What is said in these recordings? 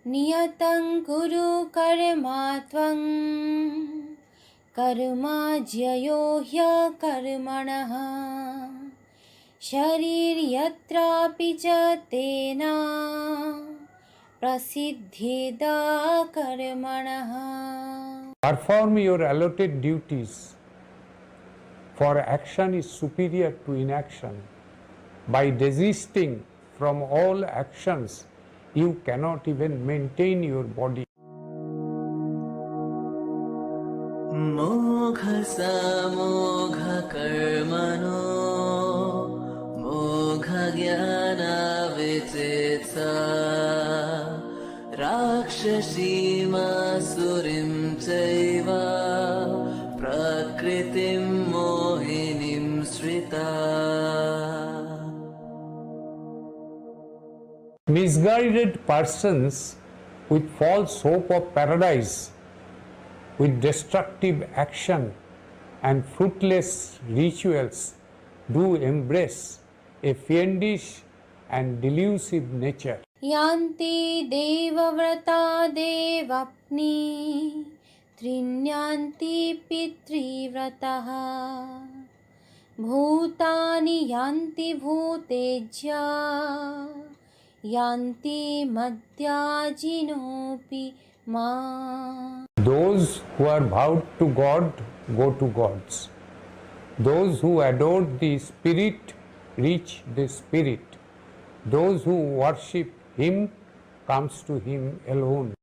नियतं कुरु कर्मा त्वं कर्म ज्ययो ह्यकर्मणः शरीर्यत्रापि च तेन प्रसिद्धेदा कर्मणः. Perform your allotted duties, for action is superior to inaction. By desisting from all actions, you cannot even maintain your body. मोघ समोघ कर्मणो मोघ ज्ञान विचित्सा राक्षसीमासुरीं चैव प्रकृतिं मोहिनीं Shrita. Misguided persons with false hope of paradise, with destructive action and fruitless rituals, do embrace a fiendish and delusive nature. यान्ति देवव्रता देवप्नी त्रिण्यान्ति पितृव्रतः भूतानि यान्ति भूतेज्या यान्ति मद्याजिनोऽपि मा. Those who are vowed to God go to gods. Those who adore the Spirit reach the Spirit. Those who worship Him comes to Him alone.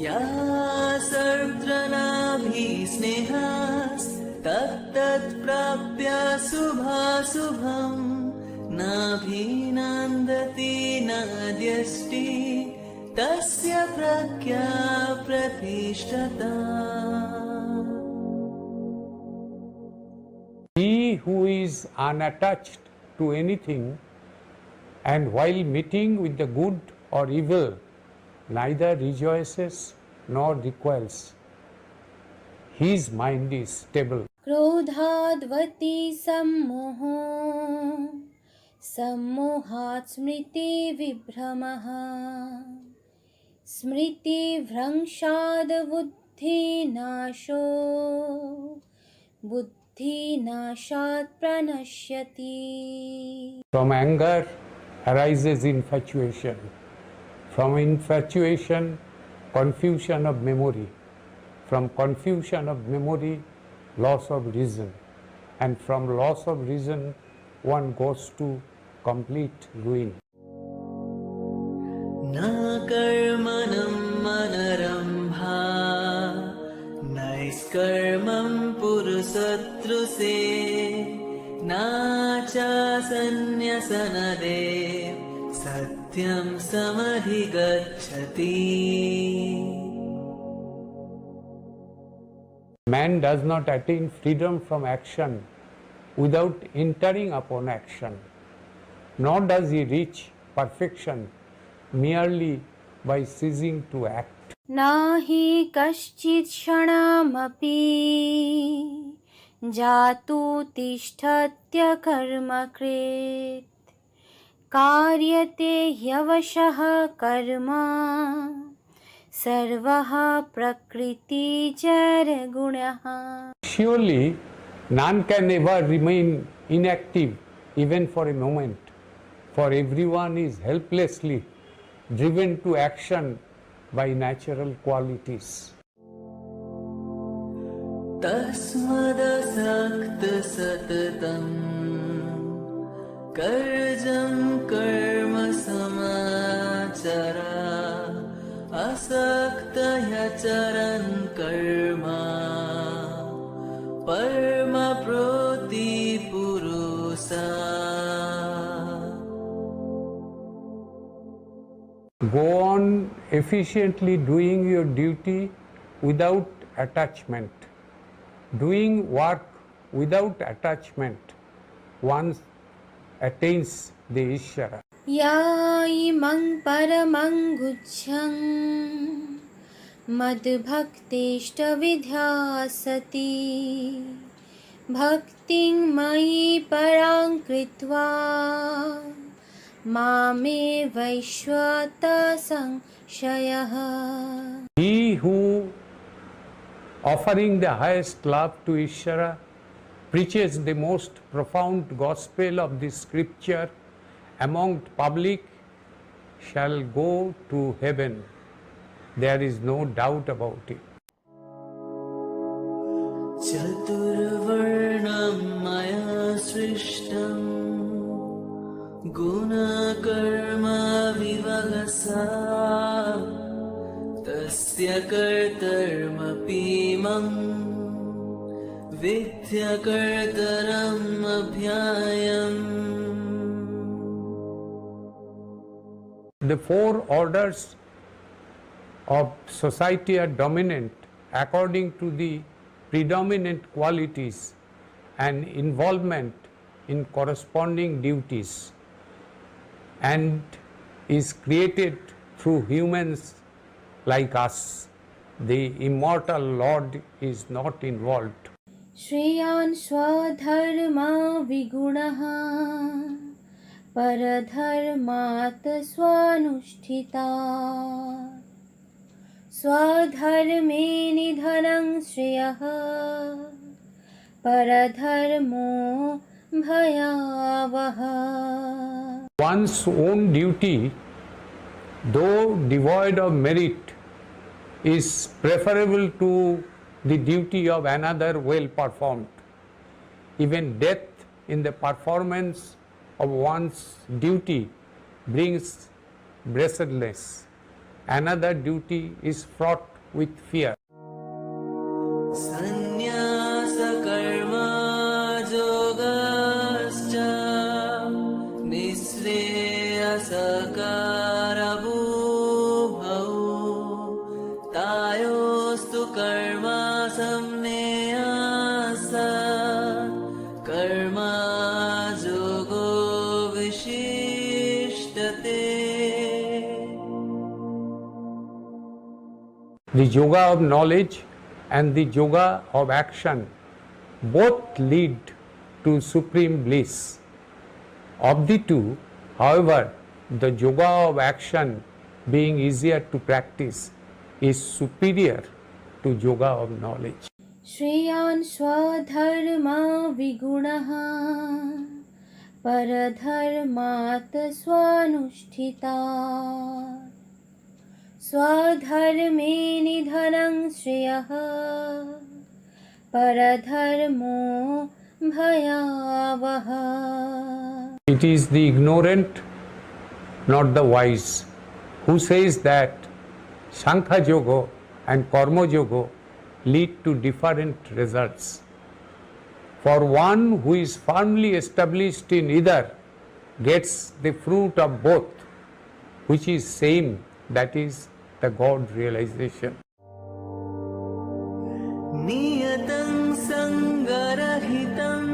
या सर्वनाभिस्नेहास् तत्तत्प्राप्य शुभाशुभम् नाभिनन्दति नाद्यष्टि तस्य प्रज्ञा प्रतिष्ठता. He who is unattached to anything and while meeting with the good or evil neither rejoices nor recoils. His mind is stable. क्रोधाद्वती सम्मोहो सम्मोहात् स्मृतिविभ्रमः स्मृतिभ्रंशाद् बुद्धिनाशो बुद्धिनाशात् प्रणश्यति. From anger arises infatuation. From infatuation, confusion of memory. From confusion of memory, loss of reason. And from loss of reason, one goes to complete ruin. न कर्मणं मनरम्भा नैष्कर्मं पुरुषतृषे न च सन्न्यसनदे सत्यं समधिगच्छति. Man does not attain freedom from action without entering upon action, nor does he reach perfection merely by ceasing to act. नाहि कश्चित् क्षणमपि जातु तिष्ठत्यकर्मकृत् कार्यते ह्यवशः कर्म सर्वः प्रकृतिजरगुणः. Surely none can ever remain inactive even for a moment, for everyone is helplessly driven to action by natural qualities. तस्मदसक्त सततं कर्जं कर्म समाचर असक्तः चरन् कर्म परमप्रोति पुरुषा. Go on efficiently doing your duty without attachment. Doing work without attachment, one attains the Ishvara. या इमं परमं गुच्छं मद्भक्तेष्टविध्यासति भक्तिं मयि परां कृत्वा मामे वैश्वत संशयः. He who, offering the highest love to Ishvara, preaches the most profound gospel of the scripture among public shall go to heaven. There is no doubt about it. चतुर्वर्णं मया सृष्टं गुणकर्म विवहसा तस्य कर्तर्मपि मम विद्यकर्तरम् अभ्यायम्. The four orders of society are dominant according to the predominant qualities and involvement in corresponding duties, and is created through humans like us. The immortal Lord is not involved. श्रेयान् swadharma विगुणः परधर्मात् स्वानुष्ठिता. स्वधर्मे निधनं श्रेयः परधर्मो भयावहः. One's own duty, though devoid of merit, is preferable to the duty of another well performed. Even death in the performance of one's duty brings blessedness. Another duty is fraught with fear. संन्यासकर्मा योगश्च निःश्रेयसकारवुभौ तायोस्तु Karma संन्यासात् Karma Yogi विशिष्टते. The yoga of knowledge and the yoga of action both lead to supreme bliss. Of the two, however, the yoga of action, being easier to practice, is superior to yoga of knowledge. श्रेयान् swadharma विगुणः परधर्मात् स्वानुष्ठिता. स्वधर्मे निधनं श्रेयः परधर्मो भयावहः. It is the ignorant, not the wise, who says that Sankhya Yoga and Karma Yoga lead to different results. For one who is firmly established in either gets the fruit of both, which is same, that is the God realization. नियतं संगरहितं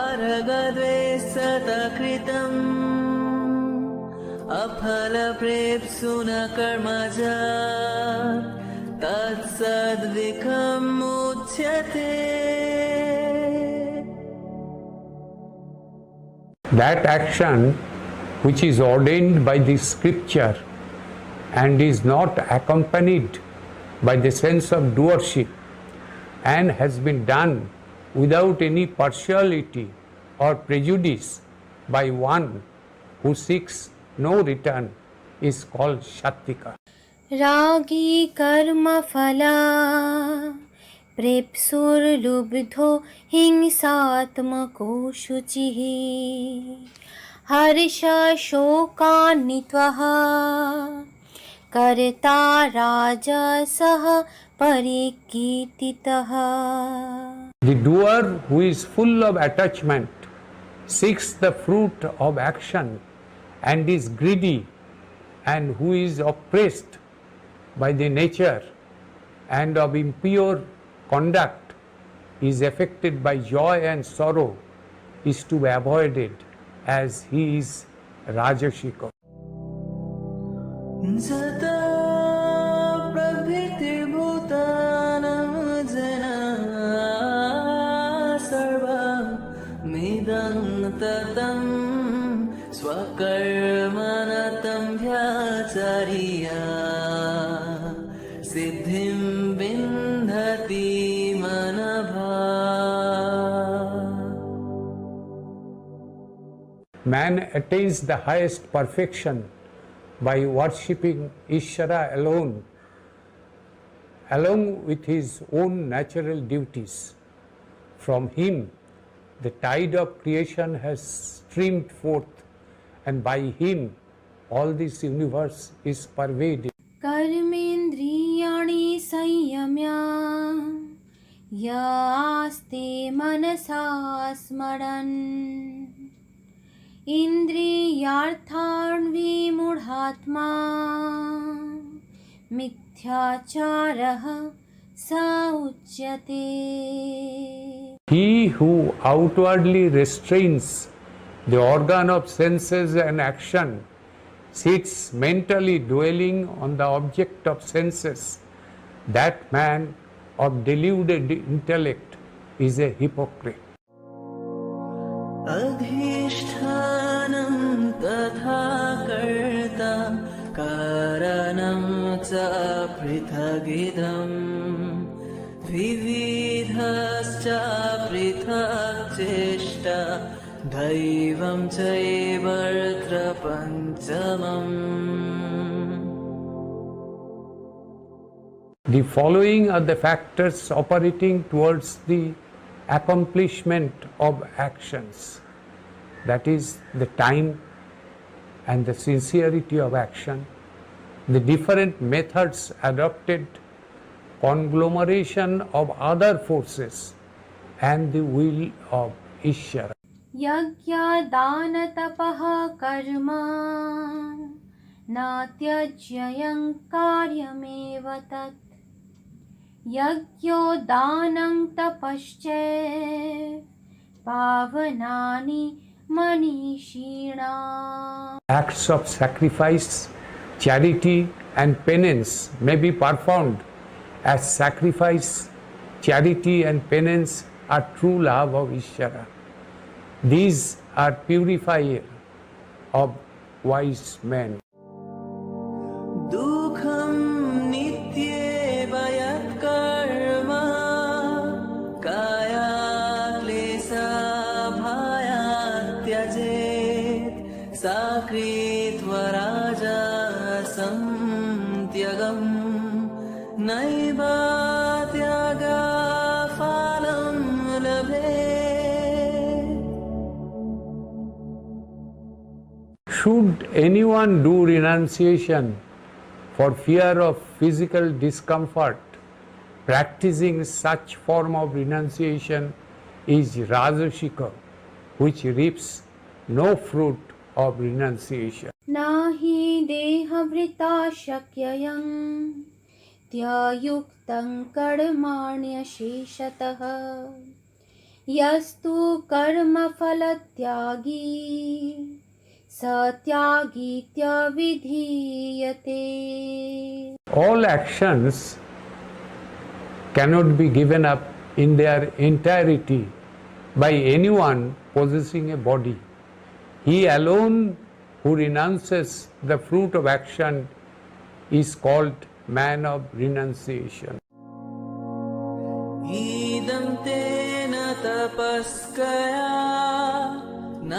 अर्घद्वेषतकृतं अफलप्रेप्सुना कर्मजा तत्सद्विखम् उच्यते. That action which is ordained by the scripture and is not accompanied by the sense of doership and has been done without any partiality or prejudice by one who seeks no return is called Sattvika. रागी कर्मफला प्रेप्सुर्लुब्धो हिंसात्मको शुचिः हर्षशोकान्वितः कर्ता राजसः परिकीर्तितः. The doer who is full of attachment seeks the fruit of action and is greedy, and who is oppressed by the nature and of impure conduct is affected by joy and sorrow is to be avoided, as he is Rajashika. जता प्रभृतिर्भूतानां जना सर्वमिदं ततं स्वकर्मणतम्भ्याचर्या सिद्धिं विन्दति मनभा। Man attains the highest perfection by worshipping Ishvara alone, along with his own natural duties. From him, the tide of creation has streamed forth, and by him, all this universe is pervaded. कर्मेन्द्रियाणि संयम्य यास्ते मनसा स्मरन् इन्द्रियार्थान् विमूढात्मा मिथ्याचारः स उच्यते। He who outwardly restrains the organ of senses and action, sits mentally dwelling on the object of senses, that man of deluded intellect is a hypocrite. अधिष्ठानं तथा कर्ता कारणं च पृथगिदं विविधश्च पृथक् चेष्टा दैवं चैवर्त्र पञ्चमम्। The following are the factors operating towards the accomplishment of actions. That is the time and the sincerity of action, the different methods adopted, conglomeration of other forces, and the will of Ishvara. यज्ञदानतपः कर्म न त्यज्यं कार्यमेव तत् यज्ञोदानं तपश्चैव पावनानि मनीषिणाम्. Acts of sacrifice, charity, and penance may be performed as sacrifice, charity, and penance are true love of Ishvara. These are purifier of wise men. दुःखं नित्येव यत्कर्म कायाक्लेशभयात् त्यजेत् सा कृत्वा राजसं त्यगं नैव त्यागफलं लभेत्। Should anyone do renunciation for fear of physical discomfort, practicing such form of renunciation is rajasika, which reaps no fruit of renunciation. नाहि देहभृता शक्ययं त्ययुक्तं कर्माण्यशेषतः यस्तु कर्मफलत्यागी स त्यागीत्यभिधीयते. All actions cannot be given up in their entirety by anyone possessing a body. He alone who renounces the fruit of action is called man of renunciation. ईदं तेन तपस्कया न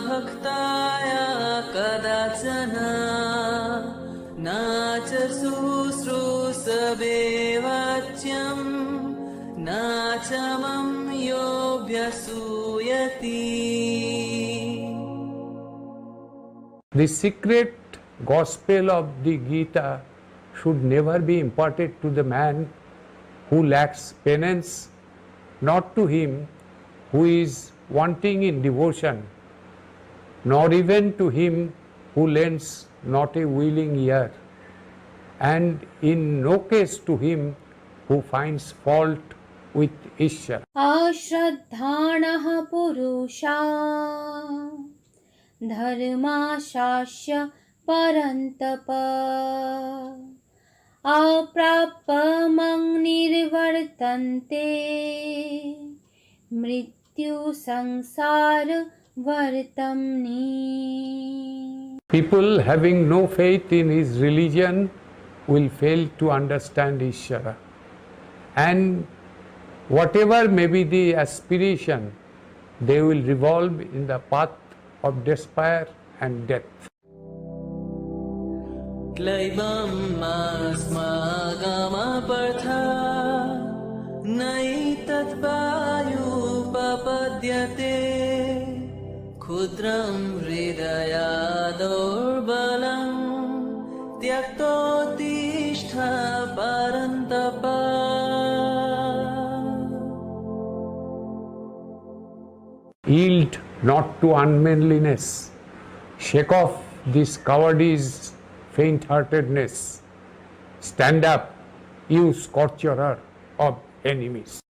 भक्ताया कदाचन न च शुश्रूषवे वाच्यं न च मम योऽभ्यसूयति। The secret gospel of the Gita should never be imparted to the man who lacks penance, not to him who is wanting in devotion, nor even to him who lends not a willing ear, and in no case to him who finds fault with Ishvara. अश्रद्धानः पुरुषा धर्माशास्य परन्तप अप्राप्यमं निर्वर्तन्ते मृत्यु संसार वर्तम्नि. People having no faith in his religion will fail to understand Ishvara. And whatever may be the aspiration, they will revolve in the path of despair and death. क्लैबम् अस्मागमपर्था नैतद्वायुपपद्यते क्षुद्रं हृदया दौर्बलम् त्यक्तोत्तिष्ठ परन्तप. Yield not to unmanliness. Shake off this cowardice, faint-heartedness. Stand up, you scorcher of enemies.